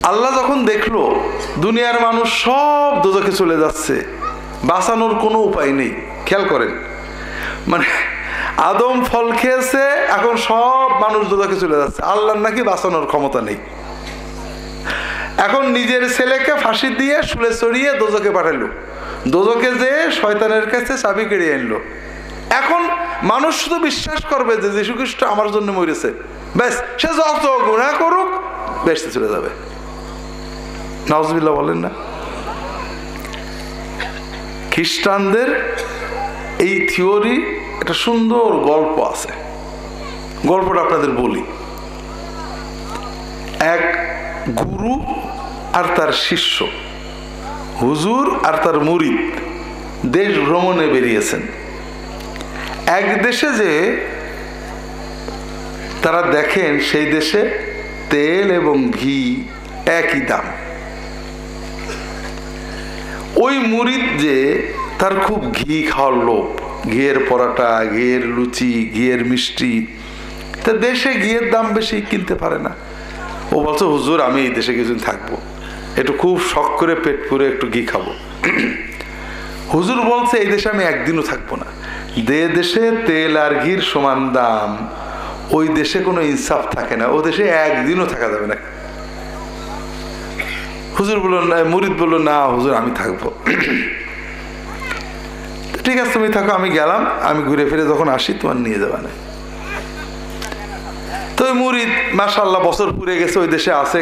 আল্লাহ যখন দেখলো দুনিয়ার মানুষ সব দোজখে চলে যাচ্ছে, বাঁচানোর কোনো উপায় নেই। খেয়াল করেন, মানে আদম ফল খেয়েছে, এখন সব মানুষ দোজখে চলে যাচ্ছে, আল্লাহর নাকি বাঁচানোর ক্ষমতা নেই। এখন নিজের ছেলেকে ফাঁসি দিয়ে শুলে চড়িয়ে দোজখে পাঠালো, দোজখে যে শয়তানের কাছে চাবি কেড়ে আনলো। এখন মানুষ শুধু বিশ্বাস করবে যে যীশু খ্রিস্ট আমার জন্য মরেছে, ব্যাস সে যত গুনাহ করুক বেহেশতে চলে যাবে। নাউজুবিল্লাহ বলেন না? খ্রিস্টানদের এই থিওরি একটা সুন্দর গল্প আছে, গল্পটা আপনাদের বলি। এক গুরু আর তার শিষ্য, হুজুর আর তার মুরিদ দেশ ভ্রমণে বেরিয়েছেন। এক দেশে যে তারা দেখেন সেই দেশে তেল এবং ঘি একই দাম। ওই মুরিদ যে তার খুব ঘি খাওয়ার লোভ, ঘিয়ের পরাটা, ঘিয়ের লুচি, ঘিয়ের মিষ্টি, তা দেশে ঘিয়ের দাম বেশি, কিনতে পারে না। ও বলছে হুজুর আমি এই দেশে কিছুদিন থাকবো, একটু খুব শখ করে পেট পুরে একটু ঘি খাবো। হুজুর বলছে এই দেশে আমি একদিনও থাকবো না, যে দেশে তেল আর ঘির সমান দাম ওই দেশে কোনো ইনসাফ থাকে না, ও দেশে একদিনও থাকা যাবে না। হুজুর বলল না, মুরিদ বলল না হুজুর আমি থাকবো। ঠিক আছে তুমি থাকো, আমি গেলাম, আমি ঘুরে ফিরে যখন আসি তোমার নিয়ে যাবা না। তো ওই মুরিদ মাশাআল্লাহ বছর পুরে গেছে, ওই দেশে আছে,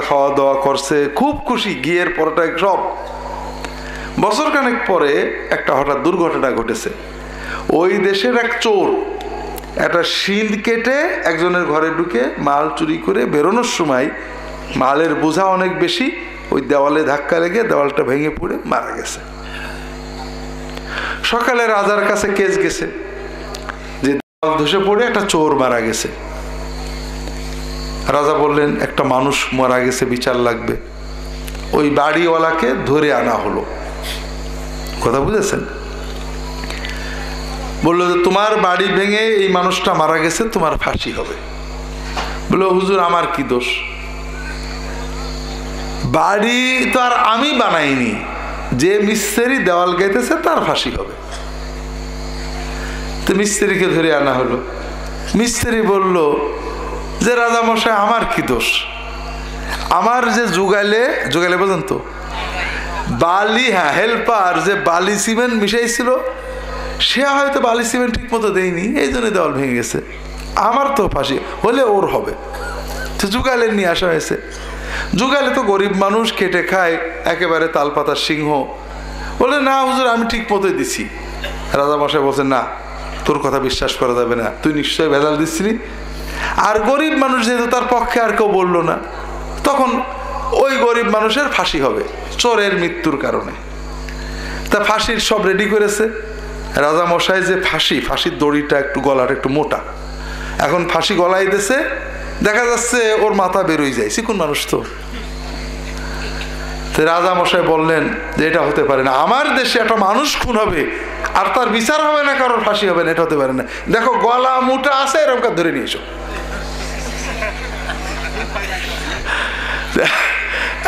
খাওয়া দাওয়া করছে, খুব খুশি, ঘিয়ের পরোটা সব। বছর খানেক পরে একটা হঠাৎ দুর্ঘটনা ঘটেছে। ওই দেশের এক চোর একটা শিল কেটে একজনের ঘরে ঢুকে মাল চুরি করে বেরোনোর সময় মালের বোঝা অনেক বেশি, ওই দেওয়ালে ধাক্কা লেগে দেওয়ালটা ভেঙে পড়ে মারা গেছে। সকালে রাজার কাছে কেস গেছে যে দেওয়াল ধসে পড়ে একটা চোর মারা গেছে। রাজা বললেন একটা মানুষ মারা গেছে, বিচার লাগবে। ওই বাড়িওয়ালাকে ধরে আনা হলো। কথা বুঝেছেন? বললো যে তোমার বাড়ি ভেঙে এই মানুষটা মারা গেছে, তোমার ফাঁসি হবে। বললো হুজুর আমার কি দোষ? বাড়ি তো আর আমি বানাইনি, যে মিস্ত্রি দেওয়াল গাইতেছে তার ফাঁসি হবে। তো মিস্ত্রিকে ধরে আনা হলো। মিস্ত্রি বলল যে রাজা মশাই আমার কি দোষ? আমার যে যুগালে বোঝেন তো, বালি, হ্যাঁ হেল্পার যে বালি সিমেন্ট মিশাইছিল সে হয়তো বালি সিমেন্ট ঠিক মতো দেয়নি, এই জন্য দেওয়াল ভেঙে গেছে, আমার তো ফাঁসি হলে ওর হবে। তো যুগালে নিয়ে আসা হয়েছে। যুগালে তো গরিব মানুষ, কেটে খায়, একেবারে তালপাতার সিংহ। বলে না হুজুর আমি ঠিক মতোই দিছি। রাজা মশাই বলছেন না তোর কথা বিশ্বাস করা যাবে না, তুই নিশ্চয়ই ভেজাল দিচ্ছিলি। আর গরিব মানুষ যেহেতু তার পক্ষে আর কেউ বললো না, তখন ওই গরিব মানুষের ফাঁসি হবে চোরের মৃত্যুর কারণে। তা ফাঁসির সব রেডি করেছে রাজা মশাই। যে ফাঁসির দড়িটা একটু গলাটা একটু মোটা, এখন ফাঁসি গলায় দিয়েছে, দেখা যাচ্ছে ওর মাথা বেরোই যায়, চিকুন মানুষ তো। রাজা মশাই বললেন যে এটা হতে পারে না, আমার দেশে একটা মানুষ খুন হবে আর তার বিচার হবে না, কারোর ফাঁসি হবে না, এটা হতে পারে না। দেখো গলা মোটা আছে, এরকম ধরে নিয়ে এসো।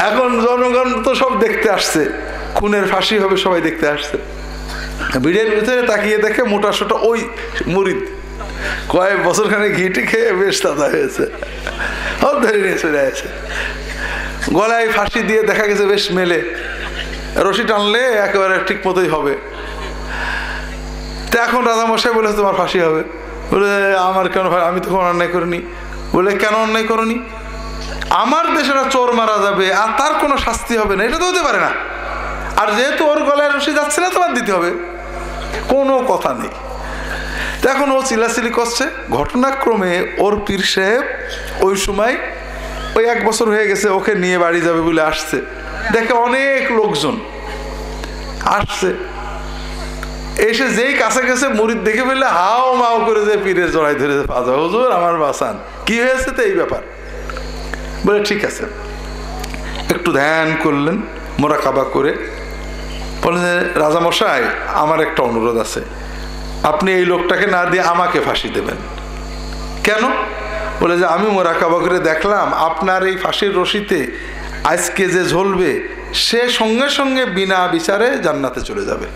এখন জনগণ তো সব দেখতে আসছে, খুনের ফাঁসি হবে, সবাই দেখতে আসছে। ভিড়ের ভিতরে তাকিয়ে দেখে মোটা সোটা ওই মুরিদ কয়েক বছর খানে ঘিটি খেয়ে বেশ তাজা হয়েছে, ধরে নিয়ে চলে আসে। গলায় ফাঁসি দিয়ে দেখা গেছে বেশ মেলে, রশি টানলে একেবারে ঠিক মতোই হবে। তো এখন রাজামশাই বলে তোমার ফাঁসি হবে। বলে আমার কেন? আমি তো কোনো অন্যায় করিনি। বলে কেন অন্যায় করনি? আমার দেশের চোর মারা যাবে আর তার কোনো শাস্তি হবে না, এটা তো হতে পারে না। আর যেহেতু ওর গলায় রশি যাচ্ছে না, তোমার দিতে হবে, কোনো কথা নেই। এখন ও চিলাচিলি করছে। ঘটনাক্রমে ওর পীর সাহেব ওই সময় ওই 1 বছর হয়ে গেছে, ওকে নিয়ে বাড়ি যাবে বলে আসছে। দেখে অনেক লোকজন আসছে, এসে যেই কাছে গেছে মুরিদ দেখে ফেললে হাও মাও করে যে পীরের জড়াই ধরে পাজা, হুজুর আমার বাঁচান, কি হয়েছে? তো এই ব্যাপার। বলে ঠিক আছে। একটু ধ্যান করলেন, মোরাকাবা করে বলেন রাজামশাই আমার একটা অনুরোধ আছে, আপনি এই লোকটাকে না দিয়ে আমাকে ফাঁসি দেবেন। কেন? বলে যে আমি মোরাকাবা করে দেখলাম আপনার এই ফাঁসির রশিতে আজকে যে ঝলবে সে সঙ্গে সঙ্গে বিনা বিচারে জান্নাতে চলে যাবে।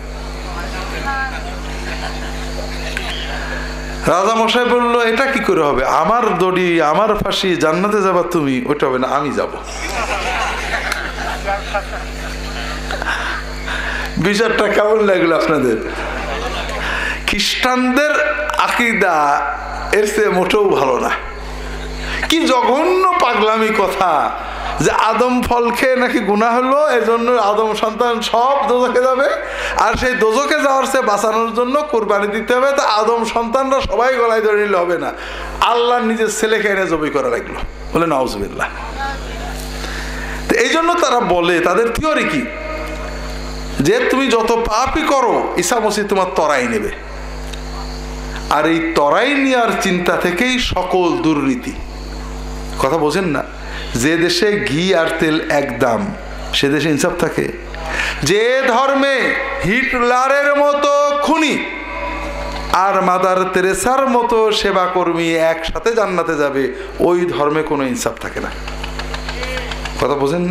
রাজা মশাই বলল এটা কি করে হবে, আমার দড়ি আমার ফাঁসি, জান্নাতে যাবা তুমি, ওইটা হবে না, আমি যাব। বিচারটা কেমন লাগলো আপনাদের? খ্রিস্টানদের আকীদা এর চেয়ে মোটেও ভালো না। কি জঘন্য পাগলামি কথা যে আদম ফল খেয়ে নাকি গুনাহ হলো, এজন্য আদম সন্তান সব দোজখে যাবে, আর সেই দোজখে যাওয়ার চেয়ে বাঁচানোর জন্য কোরবানি দিতে হবে। তা আদম সন্তানরা সবাই গলায় ধরে নিলে হবে না, আল্লাহ নিজের ছেলেকে এনে জবাই করা লাগলো। বলে নাউজুবিল্লাহ। তো এই জন্য তারা বলে, তাদের থিওরি কি, যে তুমি যত পাপই করো ঈসা মসিহ তোমার তরাই নেবে, আর এই তরাই নেওয়ার চিন্তা থেকেই সকল দুর্নীতি। কথা বোঝেন না? যে দেশে ঘি আর তেল এক দাম সে দেশে ইনসাফ থাকে? যে ধর্মে হিটলারের মতো খুনি আর মাদার তেরেসার মতো সেবা কর্মী একসাথে জান্নাতে যাবে, ওই ধর্মে কোনো ইনসাফ থাকে না। কথা বোঝেন?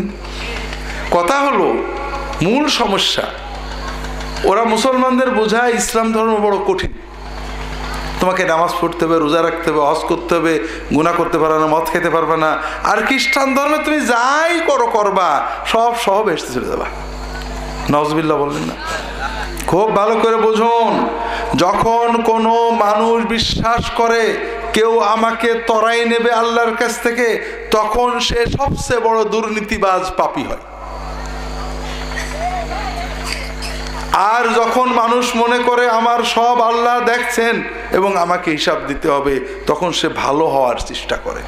কথা হলো মূল সমস্যা, ওরা মুসলমানদের বোঝায় ইসলাম ধর্ম বড় কঠিন, তোমাকে নামাজ পড়তে হবে, রোজা রাখতে হবে, হজ করতে হবে, গুনাহ করতে পারবে না, মদ খেতে পারবে না। আর খ্রিস্টান ধর্মে তুমি যাই করো করবা, সব সব এসতে চলে যাবা। নাউজুবিল্লাহ বললেন না? খুব ভালো করে বুঝুন, যখন কোনো মানুষ বিশ্বাস করে কেউ আমাকে তরাই নেবে আল্লাহর কাছ থেকে, তখন সে সবচেয়ে বড় দুর্নীতিবাজ পাপী হয়। আর যখন মানুষ মনে করে আমার সব আল্লাহ দেখছেন এবং আমাকে হিসাব দিতে হবে, তখন সে ভালো হওয়ার চেষ্টা করে।